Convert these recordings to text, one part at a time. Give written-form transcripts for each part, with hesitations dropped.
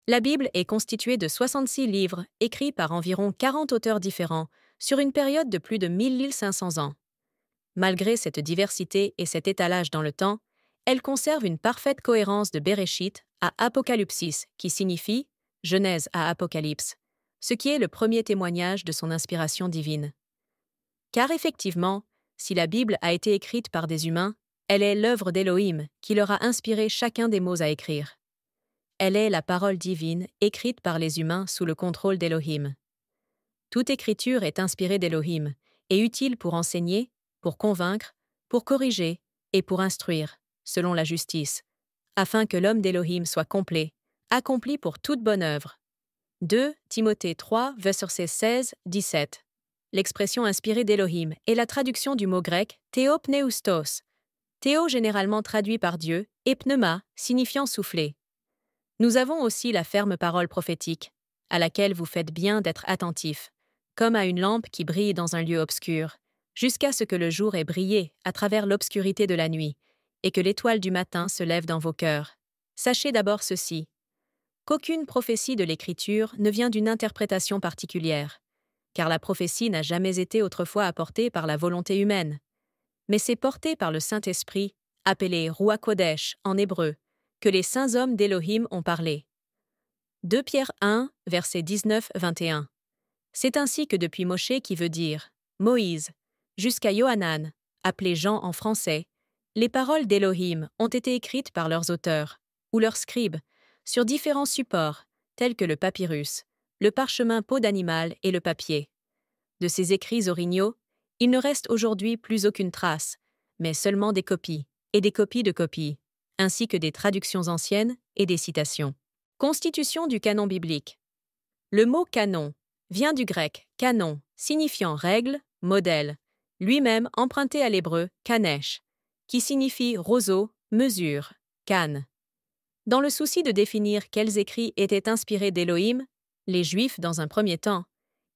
La Bible est constituée de 66 livres, écrits par environ 40 auteurs différents, sur une période de plus de 1500 ans. Malgré cette diversité et cet étalage dans le temps, elle conserve une parfaite cohérence de Béréchit à Apocalypsis, qui signifie Genèse à Apocalypse, ce qui est le premier témoignage de son inspiration divine. Car effectivement, si la Bible a été écrite par des humains, elle est l'œuvre d'Élohim qui leur a inspiré chacun des mots à écrire. Elle est la parole divine écrite par les humains sous le contrôle d'Élohim. Toute écriture est inspirée d'Élohim et utile pour enseigner, pour convaincre, pour corriger et pour instruire, selon la justice, afin que l'homme d'Élohim soit complet, accompli pour toute bonne œuvre. 2 Timothée 3, versets 16-17. L'expression inspirée d'Élohim est la traduction du mot grec théopneustos. Théo généralement traduit par Dieu et pneuma signifiant souffler. Nous avons aussi la ferme parole prophétique, à laquelle vous faites bien d'être attentifs, comme à une lampe qui brille dans un lieu obscur, jusqu'à ce que le jour ait brillé à travers l'obscurité de la nuit, et que l'étoile du matin se lève dans vos cœurs. Sachez d'abord ceci, qu'aucune prophétie de l'Écriture ne vient d'une interprétation particulière, car la prophétie n'a jamais été autrefois apportée par la volonté humaine, mais c'est portée par le Saint-Esprit, appelé Ruach Kodesh en hébreu, que les saints hommes d'Élohim ont parlé. 2 Pierre 1, versets 19-21. C'est ainsi que depuis Moshe qui veut dire Moïse, jusqu'à Yohanan, appelé Jean en français, les paroles d'Élohim ont été écrites par leurs auteurs, ou leurs scribes, sur différents supports, tels que le papyrus, le parchemin peau d'animal et le papier. De ces écrits originaux, il ne reste aujourd'hui plus aucune trace, mais seulement des copies, et des copies de copies, ainsi que des traductions anciennes et des citations. Constitution du canon biblique. Le mot canon vient du grec canon, signifiant règle, modèle, lui-même emprunté à l'hébreu kanesh, qui signifie roseau, mesure, canne. Dans le souci de définir quels écrits étaient inspirés d'Élohim, les Juifs dans un premier temps,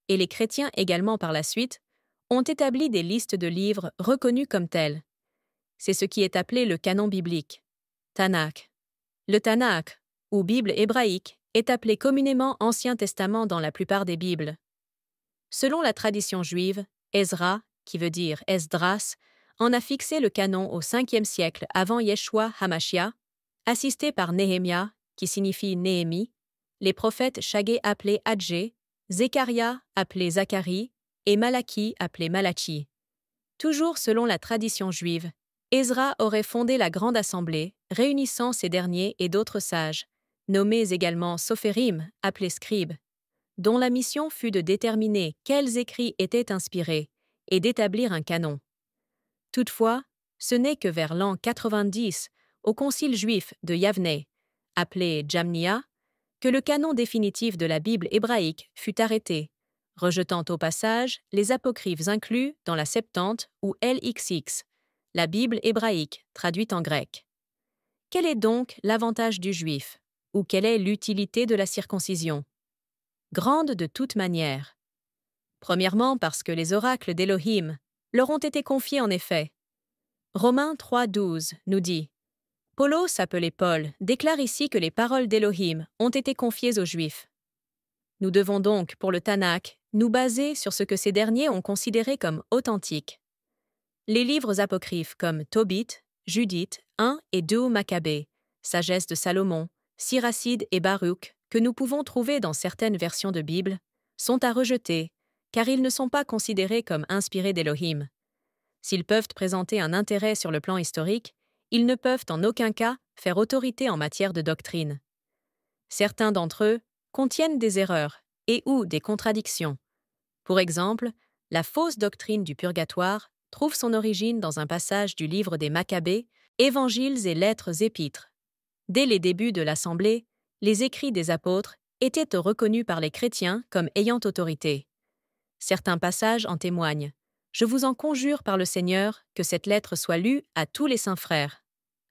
et les chrétiens également par la suite, ont établi des listes de livres reconnus comme tels. C'est ce qui est appelé le canon biblique, Tanakh. Le Tanakh, ou Bible hébraïque, est appelé communément Ancien Testament dans la plupart des Bibles. Selon la tradition juive, Ezra, qui veut dire Esdras, en a fixé le canon au 5e siècle avant Yeshua HaMashiach, assisté par Néhémia, qui signifie Néhémie, les prophètes Shaggé appelés Hadjé, Zécharia appelé Zacharie et Malachie appelé Malachi. Toujours selon la tradition juive, Ezra aurait fondé la grande assemblée, réunissant ces derniers et d'autres sages, nommés également Sophérim, appelés scribes, dont la mission fut de déterminer quels écrits étaient inspirés et d'établir un canon. Toutefois, ce n'est que vers l'an 90, au concile juif de Yavne, appelé Jamnia, que le canon définitif de la Bible hébraïque fut arrêté, rejetant au passage les apocryphes inclus dans la Septante ou LXX, la Bible hébraïque traduite en grec. Quel est donc l'avantage du juif, ou quelle est l'utilité de la circoncision? Grande de toute manière. Premièrement parce que les oracles d'Élohim leur ont été confiés en effet. Romains 3,12 nous dit « Paulos, appelé Paul, déclare ici que les paroles d'Élohim ont été confiées aux Juifs. » Nous devons donc, pour le Tanakh, nous baser sur ce que ces derniers ont considéré comme authentique. Les livres apocryphes comme Tobit, Judith, 1 et 2 Maccabée, Sagesse de Salomon, Siracide et Baruch, que nous pouvons trouver dans certaines versions de Bible, sont à rejeter, car ils ne sont pas considérés comme inspirés d'Élohim. S'ils peuvent présenter un intérêt sur le plan historique, ils ne peuvent en aucun cas faire autorité en matière de doctrine. Certains d'entre eux contiennent des erreurs et ou des contradictions. Pour exemple, la fausse doctrine du purgatoire trouve son origine dans un passage du livre des Maccabées, Évangiles et Lettres épîtres. Dès les débuts de l'Assemblée, les écrits des apôtres étaient reconnus par les chrétiens comme ayant autorité. Certains passages en témoignent. Je vous en conjure par le Seigneur que cette lettre soit lue à tous les saints frères.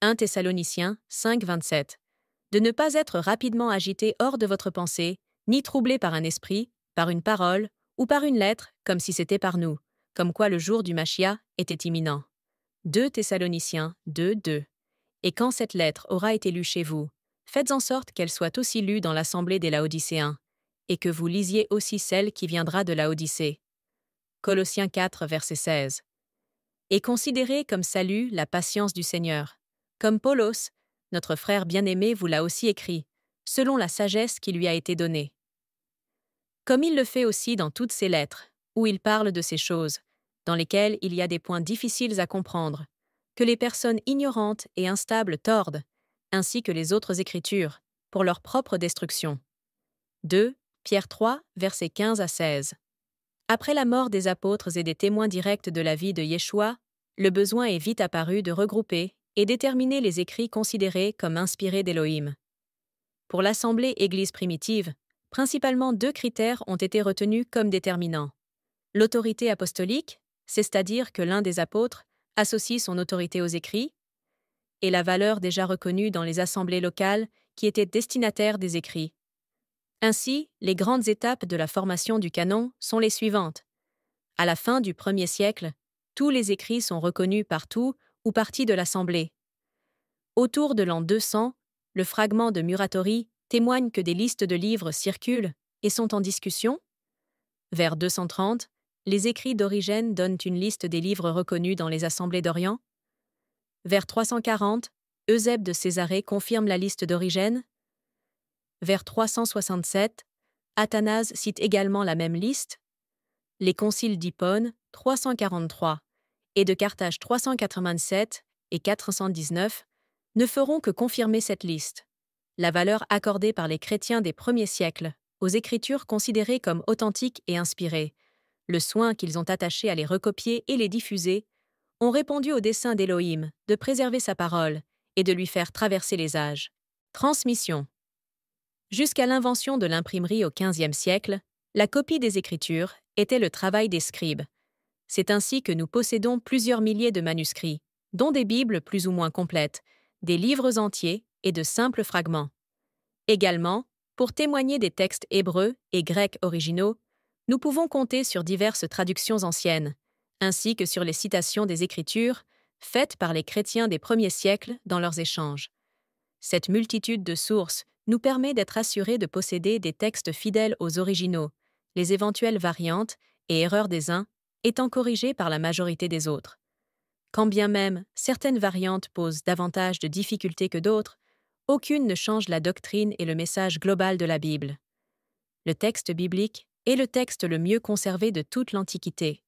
1 Thessaloniciens 5, 27. De ne pas être rapidement agité hors de votre pensée, ni troublé par un esprit, par une parole ou par une lettre, comme si c'était par nous, comme quoi le jour du Mashiach était imminent. 2 Thessaloniciens 2, 2. Et quand cette lettre aura été lue chez vous, faites en sorte qu'elle soit aussi lue dans l'assemblée des Laodicéens, et que vous lisiez aussi celle qui viendra de Laodicée. Colossiens 4, verset 16. Et considérez comme salut la patience du Seigneur. Comme Paulos, notre frère bien-aimé vous l'a aussi écrit, selon la sagesse qui lui a été donnée. Comme il le fait aussi dans toutes ses lettres, où il parle de ces choses, dans lesquelles il y a des points difficiles à comprendre, que les personnes ignorantes et instables tordent, ainsi que les autres Écritures, pour leur propre destruction. 2 Pierre 3, versets 15 à 16. Après la mort des apôtres et des témoins directs de la vie de Yeshua, le besoin est vite apparu de regrouper et déterminer les écrits considérés comme inspirés d'Élohim. Pour l'assemblée Église primitive, principalement 2 critères ont été retenus comme déterminants. L'autorité apostolique, c'est-à-dire que l'un des apôtres associe son autorité aux écrits, et la valeur déjà reconnue dans les assemblées locales qui étaient destinataires des écrits. Ainsi, les grandes étapes de la formation du canon sont les suivantes. À la fin du 1er siècle, tous les écrits sont reconnus par tout ou partie de l'assemblée. Autour de l'an 200, le fragment de Muratori témoigne que des listes de livres circulent et sont en discussion. Vers 230, les écrits d'Origène donnent une liste des livres reconnus dans les assemblées d'Orient. Vers 340, Eusèbe de Césarée confirme la liste d'Origène. Vers 367, Athanase cite également la même liste. Les conciles d'Hippone, 343, et de Carthage 387 et 419, ne feront que confirmer cette liste. La valeur accordée par les chrétiens des premiers siècles aux écritures considérées comme authentiques et inspirées, le soin qu'ils ont attaché à les recopier et les diffuser, ont répondu au dessein d'Élohim de préserver sa parole et de lui faire traverser les âges. Transmission. Jusqu'à l'invention de l'imprimerie au XVe siècle, la copie des Écritures était le travail des scribes. C'est ainsi que nous possédons plusieurs milliers de manuscrits, dont des Bibles plus ou moins complètes, des livres entiers et de simples fragments. Également, pour témoigner des textes hébreux et grecs originaux, nous pouvons compter sur diverses traductions anciennes, ainsi que sur les citations des Écritures faites par les chrétiens des premiers siècles dans leurs échanges. Cette multitude de sources nous permet d'être assurés de posséder des textes fidèles aux originaux, les éventuelles variantes et erreurs des uns étant corrigées par la majorité des autres. Quand bien même certaines variantes posent davantage de difficultés que d'autres, aucune ne change la doctrine et le message global de la Bible. Le texte biblique est le texte le mieux conservé de toute l'Antiquité.